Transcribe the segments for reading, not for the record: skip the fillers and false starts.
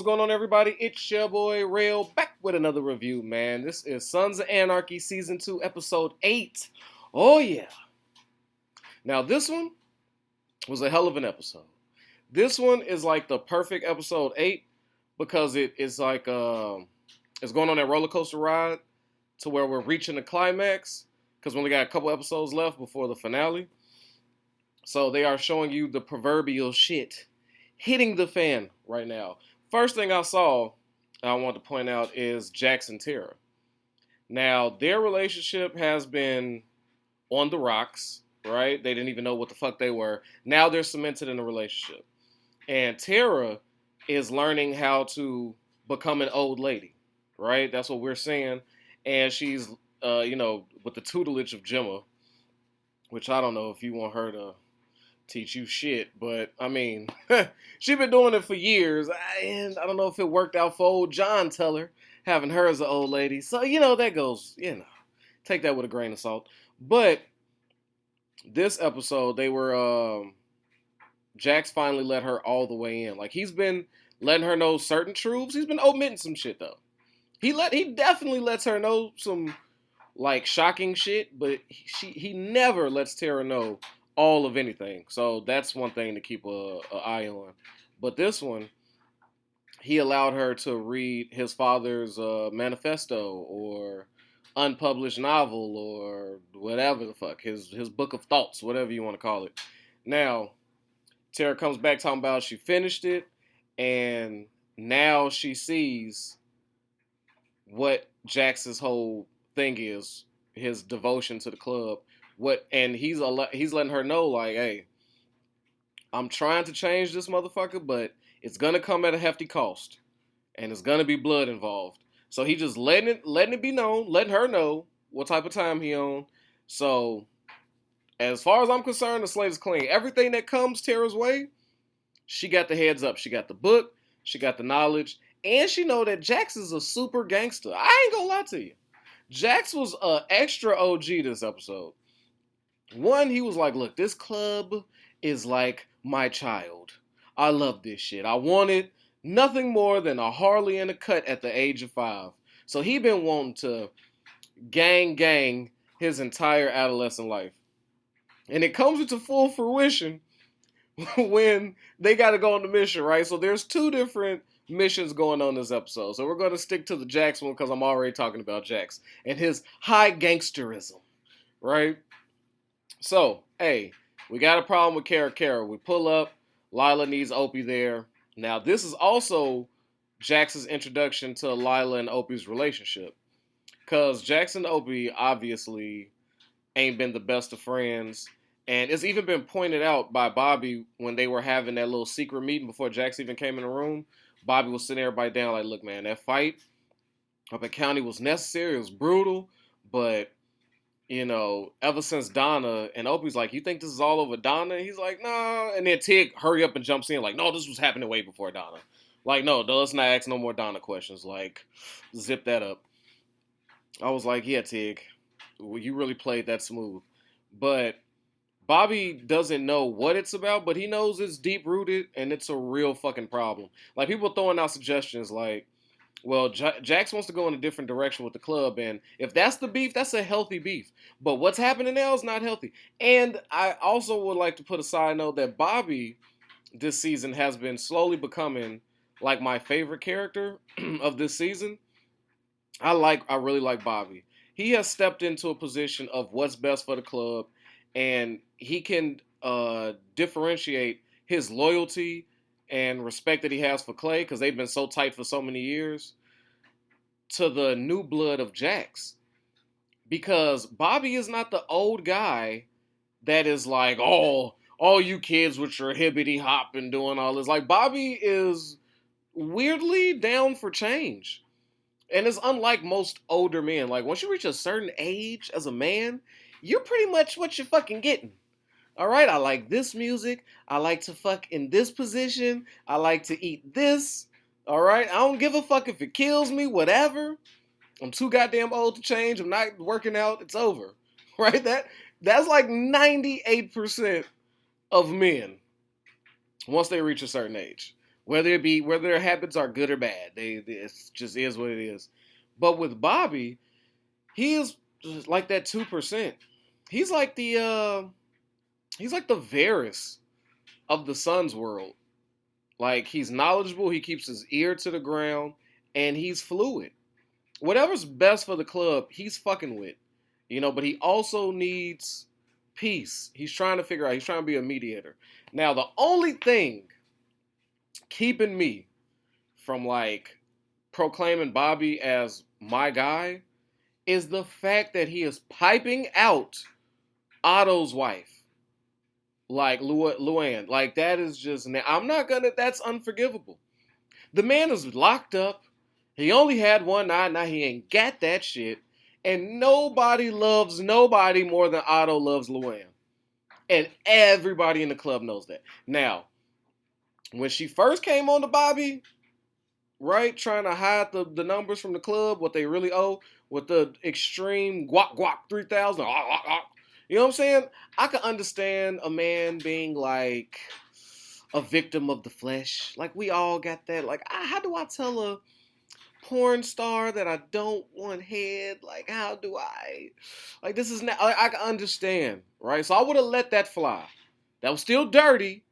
going on, everybody? It's your boy Rail back with another review, man. This is Sons of Anarchy Season 2, Episode 8. Oh, yeah. Now, this one was a hell of an episode. This one is like the perfect Episode 8 because it's like it's going on that roller coaster ride to where we're reaching the climax because we only got a couple episodes left before the finale. So they are showing you the proverbial shit hitting the fan right now. First thing I saw, I want to point out, is Jax and Tara. Now, their relationship has been on the rocks, right? They didn't even know what the fuck they were. Now they're cemented in a relationship. And Tara is learning how to become an old lady, right? That's what we're seeing. And she's, with the tutelage of Gemma, which I don't know if you want her to teach you shit, but I mean, she been doing it for years, and I don't know if it worked out for old John Teller, having her as an old lady. So, that goes, take that with a grain of salt. But this episode, they were, Jax finally let her all the way in. Like, he's been letting her know certain truths. He's been omitting some shit, though. He definitely lets her know some, like, shocking shit, but he never lets Tara know all of anything. So that's one thing to keep an eye on. But this one, he allowed her to read his father's manifesto or unpublished novel or whatever the fuck, his book of thoughts, whatever you want to call it. Now, Tara comes back talking about she finished it, and now she sees what Jax's whole thing is, his devotion to the club. And he's letting her know, like, hey, I'm trying to change this motherfucker, but it's gonna come at a hefty cost, and it's gonna be blood involved. So he just letting it be known, letting her know what type of time he on. So, as far as I'm concerned, the slate is clean. Everything that comes Tara's way, she got the heads up. She got the book, she got the knowledge, and she know that Jax is a super gangster. I ain't gonna lie to you. Jax was an extra OG this episode. One, he was like, look, this club is like my child. I love this shit. I wanted nothing more than a Harley and a cut at the age of 5. So he been wanting to gang his entire adolescent life. And it comes into full fruition when they got to go on the mission, right? So there's 2 different missions going on this episode. So we're going to stick to the Jax one because I'm already talking about Jax and his high gangsterism, right? So, hey, we got a problem with Kara. We pull up. Lila needs Opie there. Now, this is also Jax's introduction to Lila and Opie's relationship. Because Jax and Opie obviously ain't been the best of friends. And it's even been pointed out by Bobby when they were having that little secret meeting before Jax even came in the room. Bobby was sitting everybody down like, look, man, that fight up at County was necessary. It was brutal. But ever since Donna, and Opie's like, you think this is all over Donna? He's like, nah. And then Tig hurry up and jumps in like, no, this was happening way before Donna. Like, no, let's not ask no more Donna questions. Like, zip that up. I was like, yeah, Tig, you really played that smooth. But Bobby doesn't know what it's about, but he knows it's deep-rooted and it's a real fucking problem. Like, people throwing out suggestions like, well, Jax wants to go in a different direction with the club, and if that's the beef, that's a healthy beef. But what's happening now is not healthy. And I also would like to put a side note that Bobby this season has been slowly becoming like my favorite character of this season. I really like Bobby. He has stepped into a position of what's best for the club, and he can differentiate his loyalty and respect that he has for Clay, because they've been so tight for so many years, to the new blood of Jax. Because Bobby is not the old guy that is like, oh, all you kids with your hibbity hop and doing all this. Like, Bobby is weirdly down for change. And it's unlike most older men. Like, once you reach a certain age as a man, you're pretty much what you're fucking getting. All right, I like this music. I like to fuck in this position. I like to eat this. All right, I don't give a fuck if it kills me, whatever. I'm too goddamn old to change. I'm not working out. It's over. Right? That's like 98% of men once they reach a certain age. whether their habits are good or bad. It just is what it is. But with Bobby, he is like that 2%. He's like the Varys of the Suns world. Like, he's knowledgeable, he keeps his ear to the ground, and he's fluid. Whatever's best for the club, he's fucking with. But he also needs peace. He's trying to figure out, he's trying to be a mediator. Now, the only thing keeping me from like proclaiming Bobby as my guy is the fact that he is piping out Otto's wife. Like Luann. Like, that is just, that's unforgivable. The man is locked up. He only had one eye. Now he ain't got that shit. And nobody loves nobody more than Otto loves Luann. And everybody in the club knows that. Now, when she first came on to Bobby, right, trying to hide the numbers from the club, what they really owe, with the extreme guac 3,000, you know what I'm saying? I can understand a man being like a victim of the flesh. Like, we all got that. Like, how do I tell a porn star that I don't want head? Like, how do I? Like, this is not, I can understand, right? So I would have let that fly. That was still dirty,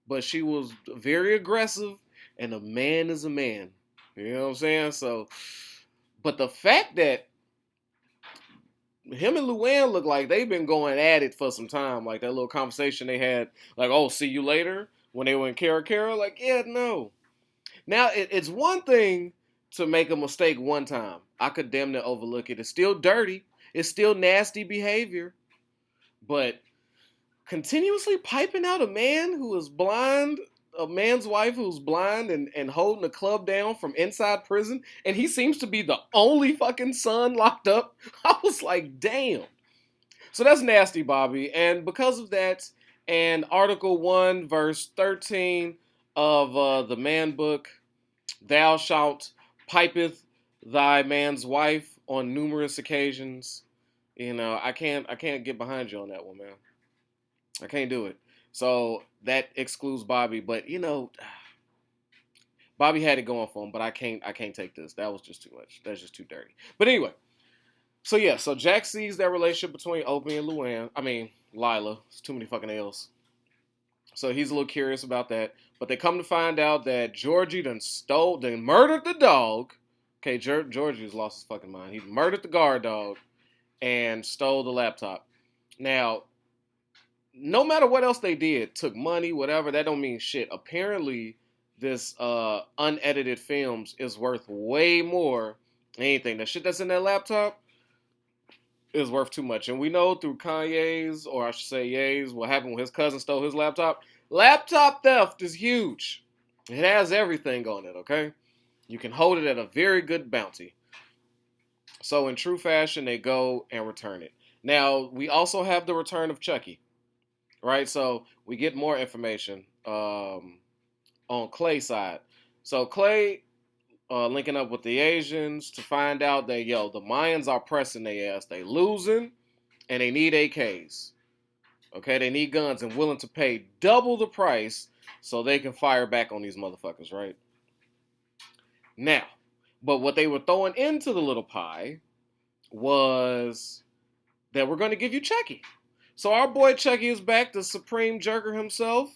but she was very aggressive, and a man is a man. You know what I'm saying? So, but the fact that him and Luann look like they've been going at it for some time, like that little conversation they had, like, oh, see you later, when they were in Cara, like, yeah, no. Now, it's one thing to make a mistake one time. I could damn near overlook it. It's still dirty. It's still nasty behavior. But continuously piping out a man who is blind, a man's wife who's blind and holding the club down from inside prison, and he seems to be the only fucking son locked up. I was like, damn. So that's nasty, Bobby. And because of that, and Article 1, verse 13 of the man book, thou shalt pipeth thy man's wife on numerous occasions. I can't get behind you on that one, man. I can't do it. So that excludes Bobby, but Bobby had it going for him, but I can't take this. That was just too much. That's just too dirty. But anyway, so Jack sees that relationship between Opie and Lila. It's too many fucking L's. So he's a little curious about that. But they come to find out that Georgie done murdered the dog. Okay, Georgie's lost his fucking mind. He murdered the guard dog and stole the laptop. Now, no matter what else they did, took money, whatever, that don't mean shit. Apparently, this unedited films is worth way more than anything. The shit that's in that laptop is worth too much. And we know through Kanye's, or I should say Ye's, what happened when his cousin stole his laptop. Laptop theft is huge. It has everything on it, okay? You can hold it at a very good bounty. So in true fashion, they go and return it. Now, we also have the return of Chucky, right? So we get more information on Clay's side. So Clay linking up with the Asians to find out that, the Mayans are pressing their ass. They losing, and they need AKs. Okay, they need guns and willing to pay double the price so they can fire back on these motherfuckers, right? Now, but what they were throwing into the little pie was that we're going to give you Chucky. So our boy Chucky is back, the supreme jerker himself.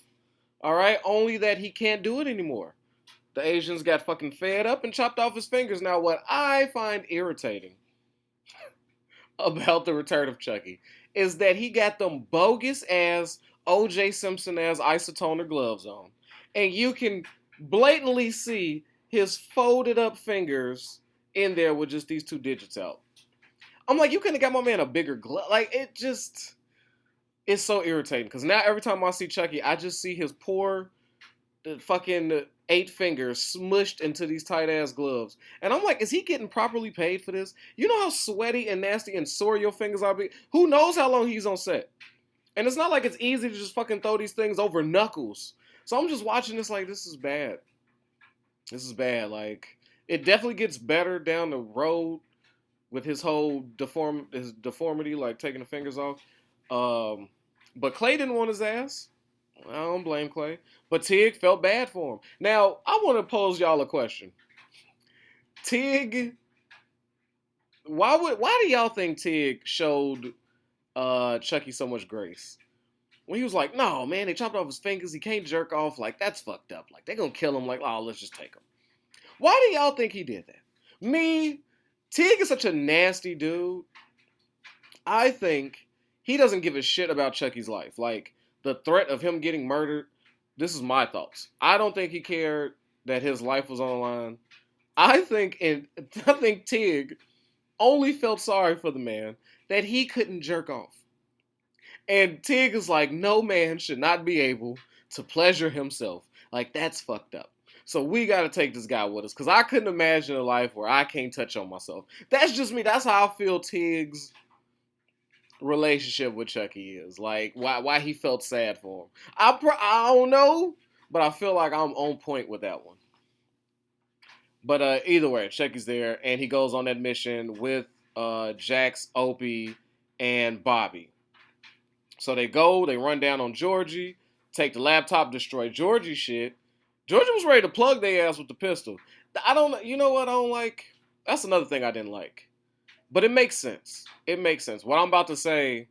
All right, only that he can't do it anymore. The Asians got fucking fed up and chopped off his fingers. Now, what I find irritating about the return of Chucky is that he got them bogus ass O.J. Simpson ass isotoner gloves on. And you can blatantly see his folded up fingers in there with just these two digits out. I'm like, you couldn't have got my man a bigger glove. Like, it's so irritating. Because now every time I see Chucky, I just see his poor fucking 8 fingers smushed into these tight ass gloves. And I'm like, is he getting properly paid for this? You know how sweaty and nasty and sore your fingers are? Who knows how long he's on set? And it's not like it's easy to just fucking throw these things over knuckles. So I'm just watching this like, this is bad. This is bad. Like, it definitely gets better down the road with his whole deformity, like taking the fingers off. But Clay didn't want his ass. I don't blame Clay. But Tig felt bad for him. Now, I want to pose y'all a question. Tig, why do y'all think Tig showed Chucky so much grace? When he was like, no, man, they chopped off his fingers, he can't jerk off, like, that's fucked up. Like, they're gonna kill him, like, oh, let's just take him. Why do y'all think he did that? Me, Tig is such a nasty dude. I think he doesn't give a shit about Chucky's life. Like, the threat of him getting murdered, this is my thoughts. I don't think he cared that his life was on the line. I think Tig only felt sorry for the man that he couldn't jerk off. And Tig is like, no man should not be able to pleasure himself. Like, that's fucked up. So we got to take this guy with us. Because I couldn't imagine a life where I can't touch on myself. That's just me. That's how I feel Tig's relationship with Chucky is. Like, why he felt sad for him. I don't know. But I feel like I'm on point with that one. But either way, Chucky's there. And he goes on that mission with Jax, Opie, and Bobby. So they run down on Georgie, take the laptop, destroy Georgie's shit. Georgie was ready to plug their ass with the pistol. You know what I don't like? That's another thing I didn't like. But it makes sense. It makes sense. What I'm about to say,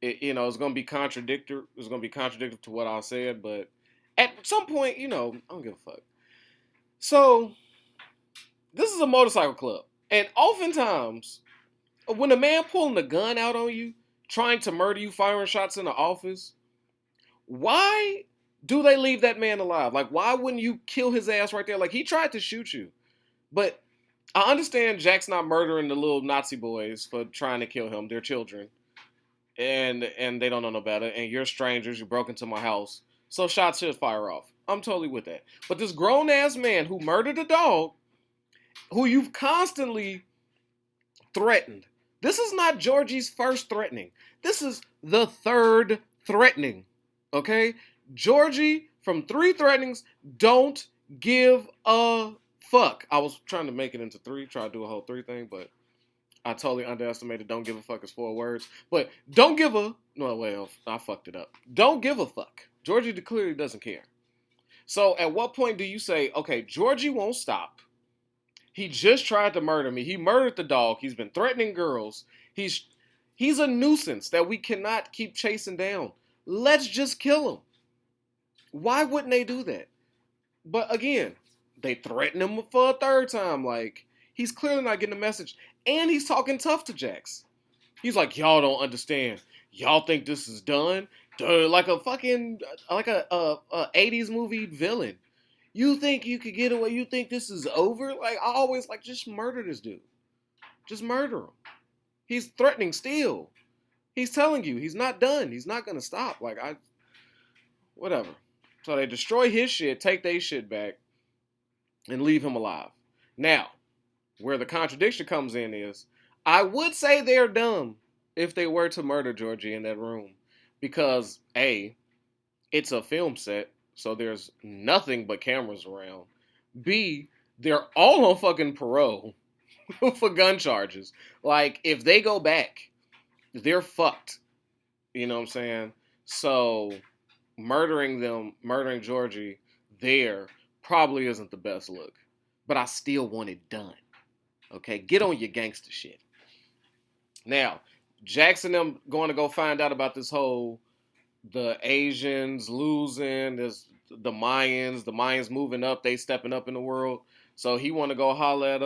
it's going to be contradictory. It's going to be contradictory to what I said, but at some point, I don't give a fuck. So, this is a motorcycle club. And oftentimes, when a man pulling a gun out on you, trying to murder you, firing shots in the office, why do they leave that man alive? Like, why wouldn't you kill his ass right there? Like, he tried to shoot you. But I understand Jack's not murdering the little Nazi boys for trying to kill him. They're children. And they don't know no better. And you're strangers. You broke into my house. So shots should fire off. I'm totally with that. But this grown-ass man who murdered a dog, who you've constantly threatened. This is not Georgie's first threatening. This is the third threatening. Okay? Georgie, from 3 threatenings, don't give a fuck. I was trying to make it into 3, try to do a whole 3 thing, but I totally underestimated don't give a fuck as 4 words. But don't give a... No, well, I fucked it up. Don't give a fuck. Georgie clearly doesn't care. So at what point do you say, okay, Georgie won't stop. He just tried to murder me. He murdered the dog. He's been threatening girls. He's a nuisance that we cannot keep chasing down. Let's just kill him. Why wouldn't they do that? But again, they threaten him for a 3rd time. Like, he's clearly not getting the message. And he's talking tough to Jax. He's like, y'all don't understand. Y'all think this is done? Like a fucking, like a 80s movie villain. You think you could get away? You think this is over? Like, I always like, just murder this dude. Just murder him. He's threatening still. He's telling you he's not done. He's not going to stop. Like, whatever. So they destroy his shit, take their shit back, and leave him alive. Now, where the contradiction comes in is, I would say they're dumb if they were to murder Georgie in that room. Because, A, it's a film set. So there's nothing but cameras around. B, they're all on fucking parole for gun charges. Like, if they go back, they're fucked. You know what I'm saying? So murdering Georgie there probably isn't the best look. But I still want it done. Okay? Get on your gangster shit. Now, Jackson and them going to go find out about this whole... the Asians losing, there's the Mayans moving up, they stepping up in the world. So he want to go holler at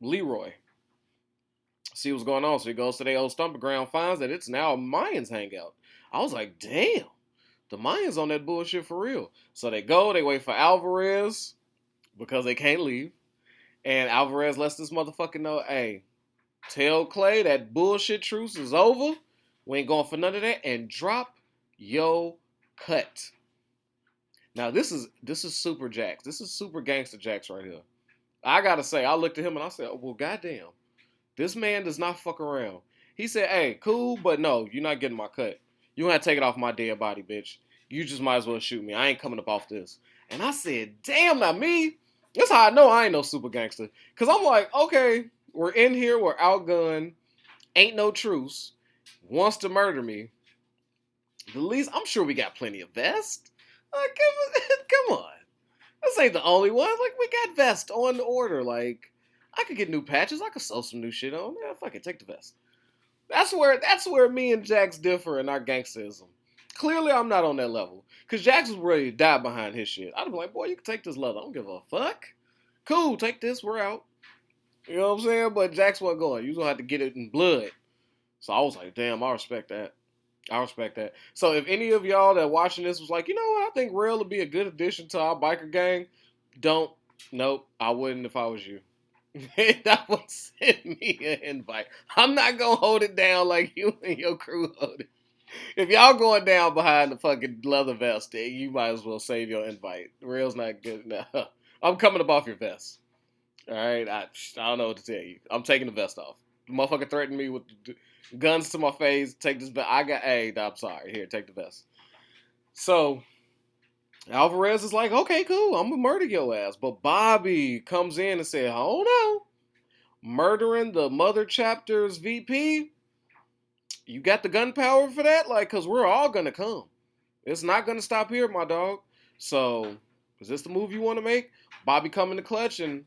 Leroy. See what's going on. So he goes to their old stomping ground, finds that it's now a Mayans hangout. I was like, damn, the Mayans on that bullshit for real. So they wait for Alvarez because they can't leave. And Alvarez lets this motherfucker know, hey, tell Clay that bullshit truce is over. We ain't going for none of that. And drop yo cut. Now this is super Jax. This is super gangster Jax right here. I gotta say, I looked at him and I said, oh, well, goddamn, this man does not fuck around. He said, hey, cool, but no, you're not getting my cut. You gonna have to take it off my dead body, bitch. You just might as well shoot me. I ain't coming up off this. And I said, damn, not me. That's how I know I ain't no super gangster. Cause I'm like, okay, we're in here, we're outgunned, ain't no truce, wants to murder me. The least, I'm sure we got plenty of vests. Like, come on. This ain't the only one. Like, we got vests on order. Like, I could get new patches. I could sew some new shit on. Yeah, fuck it, take the vest. That's where me and Jax differ in our gangsterism. Clearly, I'm not on that level. Because Jax was ready to die behind his shit. I'd be like, boy, you can take this leather. I don't give a fuck. Cool, take this. We're out. You know what I'm saying? But Jax wasn't going. You was going to have to get it in blood. So I was like, damn, I respect that. I respect that. So if any of y'all that watching this was like, you know what, I think Rail would be a good addition to our biker gang, nope, I wouldn't if I was you. That would send me an invite. I'm not going to hold it down like you and your crew hold it. If y'all going down behind the fucking leather vest, you might as well save your invite. Rail's not good enough. I'm coming up off your vest. All right? I don't know what to tell you. I'm taking the vest off. The motherfucker threatened me with guns to my face. Take this vest. I'm sorry. Here, take the vest. So, Alvarez is like, okay, cool. I'm going to murder your ass. But Bobby comes in and says, oh no. Murdering the mother chapter's VP? You got the gunpowder for that? Like, because we're all going to come. It's not going to stop here, my dog. So, is this the move you want to make? Bobby come in the clutch and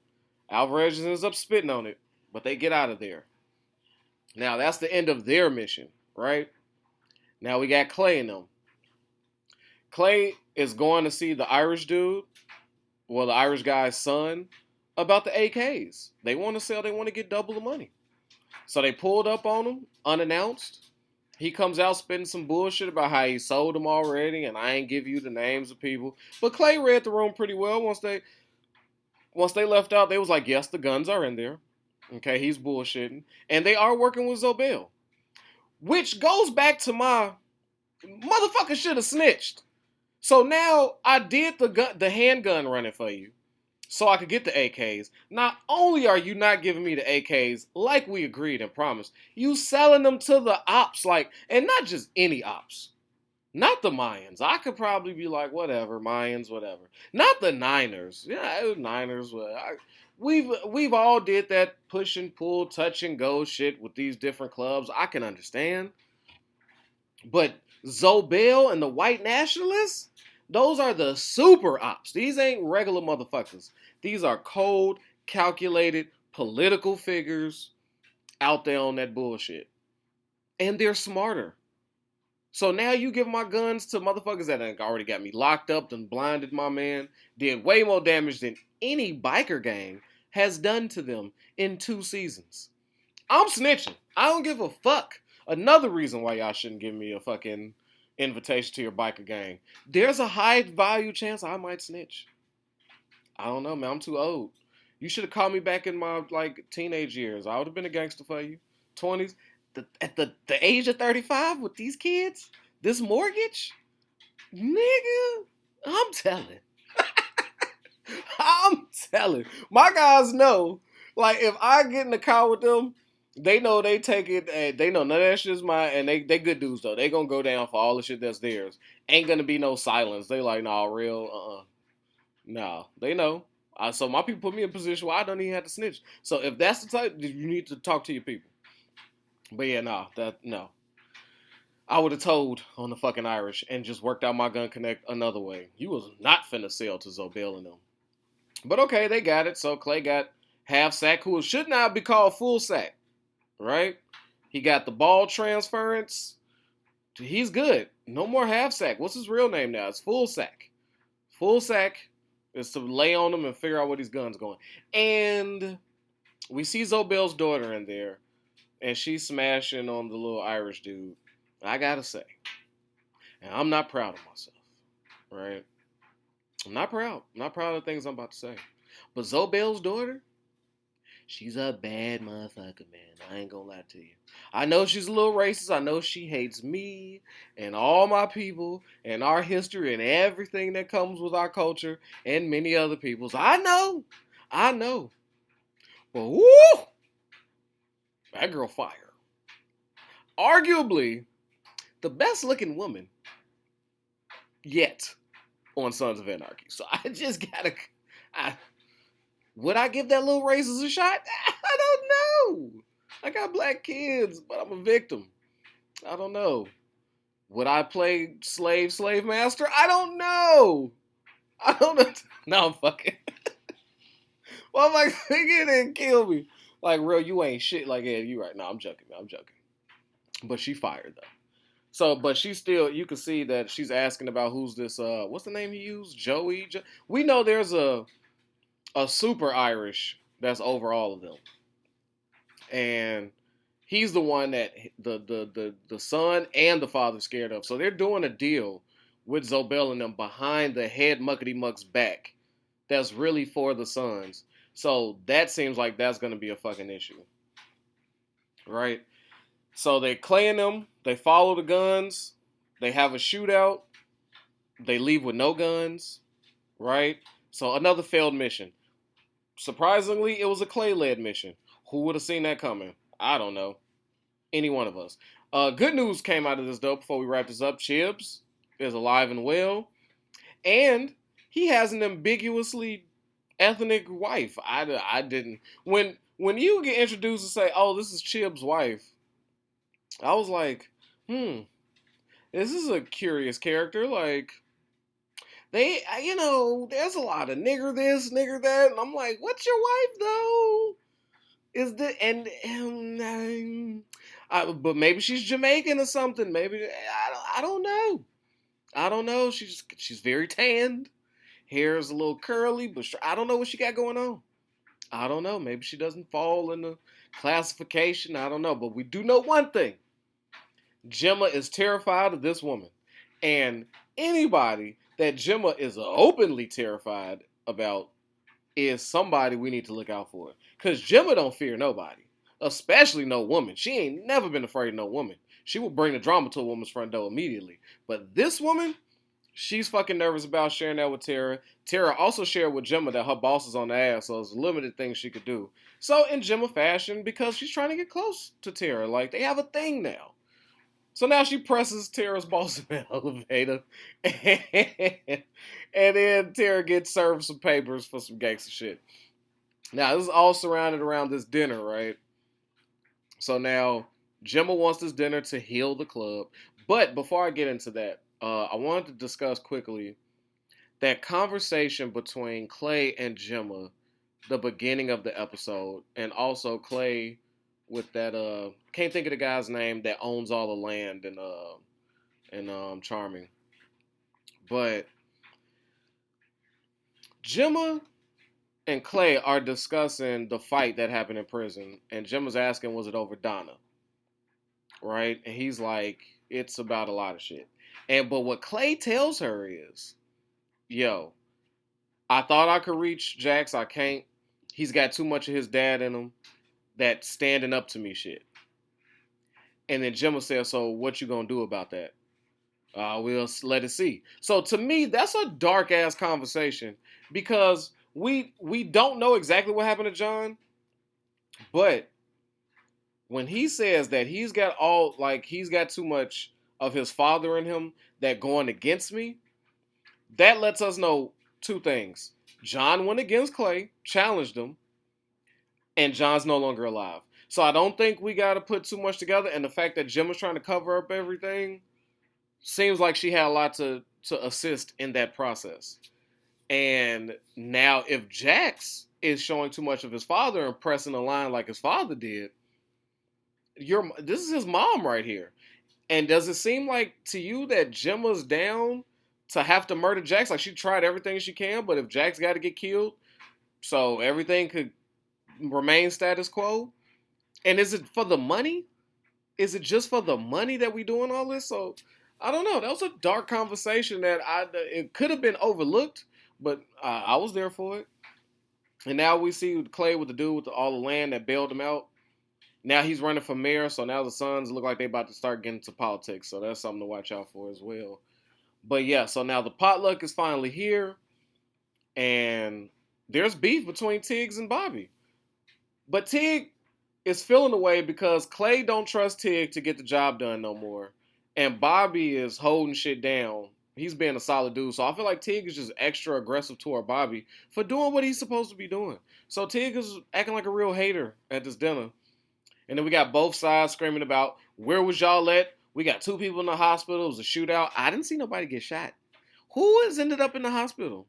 Alvarez ends up spitting on it. But they get out of there. Now, that's the end of their mission, right? Now, we got Clay and them. Clay is going to see the Irish dude, well, the Irish guy's son, about the AKs. They want to sell, they want to get double the money. So they pulled up on him, unannounced. He comes out spitting some bullshit about how he sold them already, and I ain't give you the names of people. But Clay read the room pretty well. Once they left out, they was like, yes, the guns are in there. Okay, he's bullshitting. And they are working with Zobel. Which goes back to my motherfucker should have snitched. So now I did the handgun running for you so I could get the AKs. Not only are you not giving me the AKs like we agreed and promised, you selling them to the ops, like, and not just any ops. Not the Mayans. I could probably be like, whatever, Mayans, whatever. Not the Niners. Yeah, Niners. We've all did that push and pull, touch and go shit with these different clubs. I can understand. But Zobel and the white nationalists, those are the super ops. These ain't regular motherfuckers. These are cold, calculated, political figures out there on that bullshit. And they're smarter. So now you give my guns to motherfuckers that already got me locked up and blinded my man, did way more damage than any biker gang has done to them in 2 seasons. I'm snitching. I don't give a fuck. Another reason why y'all shouldn't give me a fucking invitation to your biker gang. There's a high value chance I might snitch. I don't know, man. I'm too old. You should have called me back in my teenage years. I would have been a gangster for you. 20s. At the age of 35 with these kids? This mortgage? Nigga, I'm telling. I'm telling. My guys know, like, if I get in the car with them, they know they take it, they know none of that shit is mine, and they good dudes, though. They gonna go down for all the shit that's theirs. Ain't gonna be no silence. They like, nah, real, Nah, they know. So my people put me in a position where I don't even have to snitch. So if that's the type, you need to talk to your people. But yeah, no. I would have told on the fucking Irish and just worked out my gun connect another way. You was not finna sell to Zobel and them. But okay, they got it. So Clay got half sack, who should now be called full sack, right? He got the ball transference. He's good. No more half sack. What's his real name now? It's full sack. Full sack is to lay on him and figure out what his gun's going. And we see Zobel's daughter in there, and she's smashing on the little Irish dude. I gotta say, and I'm not proud of myself, right? I'm not proud. I'm not proud of the things I'm about to say. But Zobel's daughter, she's a bad motherfucker, man. I ain't gonna lie to you. I know she's a little racist. I know she hates me and all my people and our history and everything that comes with our culture and many other people's. I know. But woo! That girl fire. Arguably the best looking woman yet on Sons of Anarchy. So I just gotta, would I give that little racist a shot? I don't know. I got black kids, but I'm a victim. I don't know. Would I play slave master? I don't know. I don't know. No, I'm fucking. Well, I'm like, nigga didn't kill me. Like, real, you ain't shit. Like, yeah, you right. No, I'm joking, man. I'm joking. But she fired though. So, but she still, you can see that she's asking about who's this. What's the name he used? Joey. We know there's a super Irish that's over all of them, and he's the one that the son and the father scared of. So they're doing a deal with Zobel and them behind the head muckety muck's back. That's really for the sons. So that seems like that's gonna be a fucking issue, right? So they Clay and them, they follow the guns, they have a shootout, they leave with no guns, right? So another failed mission. Surprisingly, it was a Clay-led mission. Who would have seen that coming? I don't know. Any one of us. Good news came out of this though. Before we wrap this up, Chibs is alive and well, and he has an ambiguously ethnic wife. I didn't when you get introduced and say, "Oh, this is Chib's wife," I was like, this is a curious character. Like there's a lot of nigger this, nigger that, and I'm like, what's your wife though? Is the but maybe she's Jamaican or something. Maybe I don't know. I don't know. She's very tanned. Hair is a little curly, but I don't know what she got going on. I don't know. Maybe she doesn't fall in the classification. I don't know. But we do know one thing. Gemma is terrified of this woman. And anybody that Gemma is openly terrified about is somebody we need to look out for. Because Gemma don't fear nobody. Especially no woman. She ain't never been afraid of no woman. She will bring the drama to a woman's front door immediately. But this woman, she's fucking nervous about sharing that with Tara. Tara also shared with Gemma that her boss is on the ass, so there's limited things she could do. So in Gemma fashion, because she's trying to get close to Tara, like they have a thing now. So now she presses Tara's boss in the elevator, and then Tara gets served some papers for some gangster shit. Now this is all surrounded around this dinner, right? So now Gemma wants this dinner to heal the club, but before I get into that, I wanted to discuss quickly that conversation between Clay and Gemma, the beginning of the episode, and also Clay with that can't think of the guy's name that owns all the land in Charming. But Gemma and Clay are discussing the fight that happened in prison, and Gemma's asking, was it over Donna? Right? And he's like, it's about a lot of shit. But what Clay tells her is, yo, I thought I could reach Jax, I can't. He's got too much of his dad in him. That standing up to me shit. And then Gemma says, so what you gonna do about that? We'll let it see. So to me, that's a dark ass conversation because we don't know exactly what happened to John, but when he says that he's got too much of his father in him that going against me, that lets us know two things. John went against Clay, challenged him, and John's no longer alive. So I don't think we got to put too much together. And the fact that Gemma's trying to cover up everything seems like she had a lot to assist in that process. And now if Jax is showing too much of his father and pressing the line like his father did, this is his mom right here. And does it seem like to you that Gemma's down to have to murder Jax? Like she tried everything she can, but if Jax got to get killed, so everything could remain status quo? And is it for the money? Is it just for the money that we doing all this? So I don't know. That was a dark conversation that it could have been overlooked, but I was there for it. And now we see Clay with the dude with all the land that bailed him out. Now he's running for mayor, so now the Sons look like they about to start getting into politics. So that's something to watch out for as well. But yeah, so now the potluck is finally here, and there's beef between Tiggs and Bobby. But Tig is feeling away because Clay don't trust Tig to get the job done no more. And Bobby is holding shit down. He's being a solid dude. So I feel like Tig is just extra aggressive toward Bobby for doing what he's supposed to be doing. So Tig is acting like a real hater at this dinner. And then we got both sides screaming about, where was y'all at We got 2 people in the hospital. It was a shootout. I didn't see nobody get shot. Who has ended up in the hospital?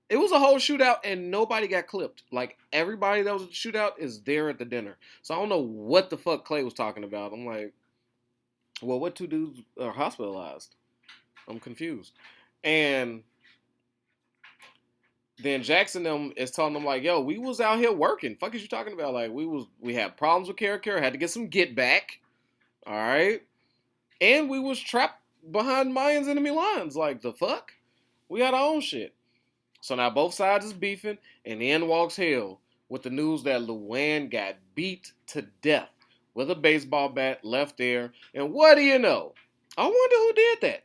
It was a whole shootout and nobody got clipped. Like, everybody that was at the shootout is there at the dinner. So I don't know what the fuck Clay was talking about. I'm like, well, what 2 dudes are hospitalized? I'm confused. And then Jackson them is telling them like, yo, we was out here working. Fuck is you talking about? Like, we had problems with Kara, had to get some get back. All right. And we was trapped behind Mayans enemy lines. Like, the fuck? We had our own shit. So now both sides is beefing, and in walks Hell with the news that Luann got beat to death with a baseball bat left there. And what do you know? I wonder who did that.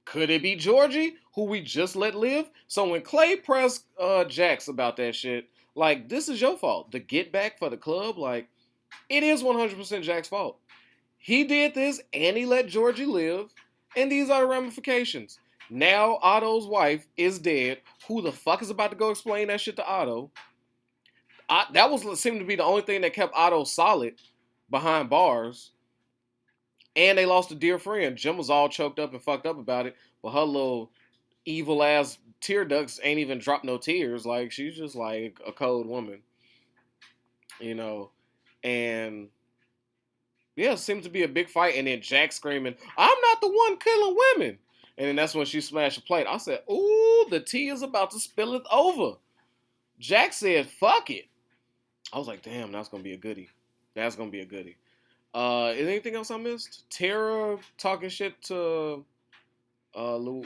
Could it be Georgie, who we just let live? So when Clay pressed Jax about that shit, like, this is your fault. The get back for the club, like, it is 100% Jack's fault. He did this, and he let Georgie live, and these are the ramifications. Now Otto's wife is dead. Who the fuck is about to go explain that shit to Otto? That seemed to be the only thing that kept Otto solid behind bars. And they lost a dear friend. Jim was all choked up and fucked up about it, but her little evil ass tear ducts ain't even dropped no tears. Like, she's just like a cold woman, you know. And yeah, it seems to be a big fight. And then Jack screaming, "I'm not the one killing women." And then that's when she smashed a plate. I said, ooh, the tea is about to spill it over. Jack said, fuck it. I was like, damn, that's going to be a goodie. That's going to be a goodie. Is anything else I missed? Tara talking shit to Layla.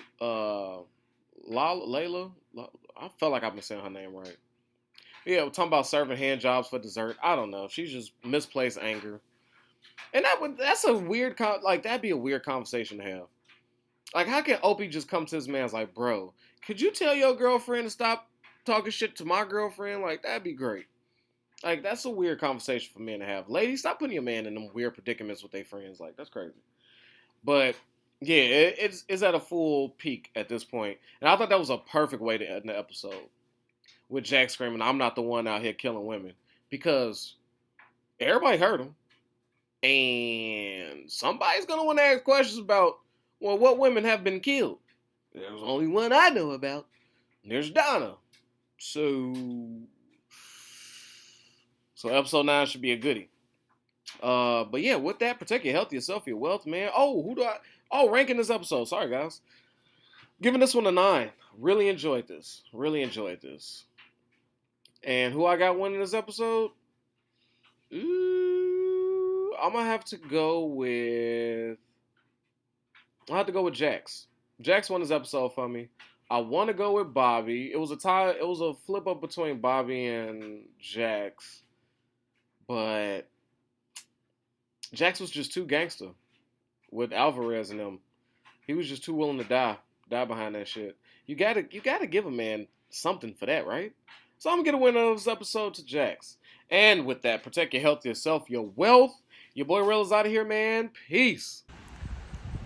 I felt like I've been saying her name right. Yeah, we're talking about serving hand jobs for dessert. I don't know. She's just misplaced anger. And that's a weird, that'd be a weird conversation to have. Like, how can Opie just come to his man's like, bro, could you tell your girlfriend to stop talking shit to my girlfriend? Like, that'd be great. Like, that's a weird conversation for men to have. Ladies, stop putting your man in them weird predicaments with their friends. Like, that's crazy. But, yeah, it's at a full peak at this point. And I thought that was a perfect way to end the episode. With Jack screaming, I'm not the one out here killing women. Because everybody heard him. And somebody's going to want to ask questions about, well, what women have been killed? There's only one I know about. There's Donna. So episode 9 should be a goodie. But yeah, with that, protect your health, yourself, your wealth, man. Ranking this episode. Sorry, guys. Giving this one a 9. Really enjoyed this. And who I got winning this episode? I'm going to have to go with... I'll have to go with Jax. Jax won this episode for me. I want to go with Bobby. It was a tie. It was a flip up between Bobby and Jax. But Jax was just too gangster with Alvarez and them. He was just too willing to die behind that shit. You gotta give a man something for that, right? So I'm gonna win this episode to Jax. And with that, protect your health, yourself, your wealth. Your boy Real is out of here, man. Peace.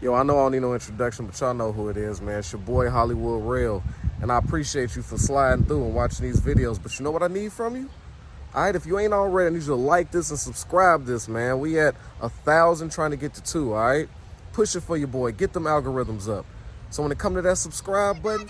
Yo, I know I don't need no introduction, but y'all know who it is, man. It's your boy Hollywood Real. And I appreciate you for sliding through and watching these videos. But you know what I need from you? All right, if you ain't already, I need you to like this and subscribe this, man. We at 1,000 trying to get to 2, all right? Push it for your boy. Get them algorithms up. So when it come to that subscribe button,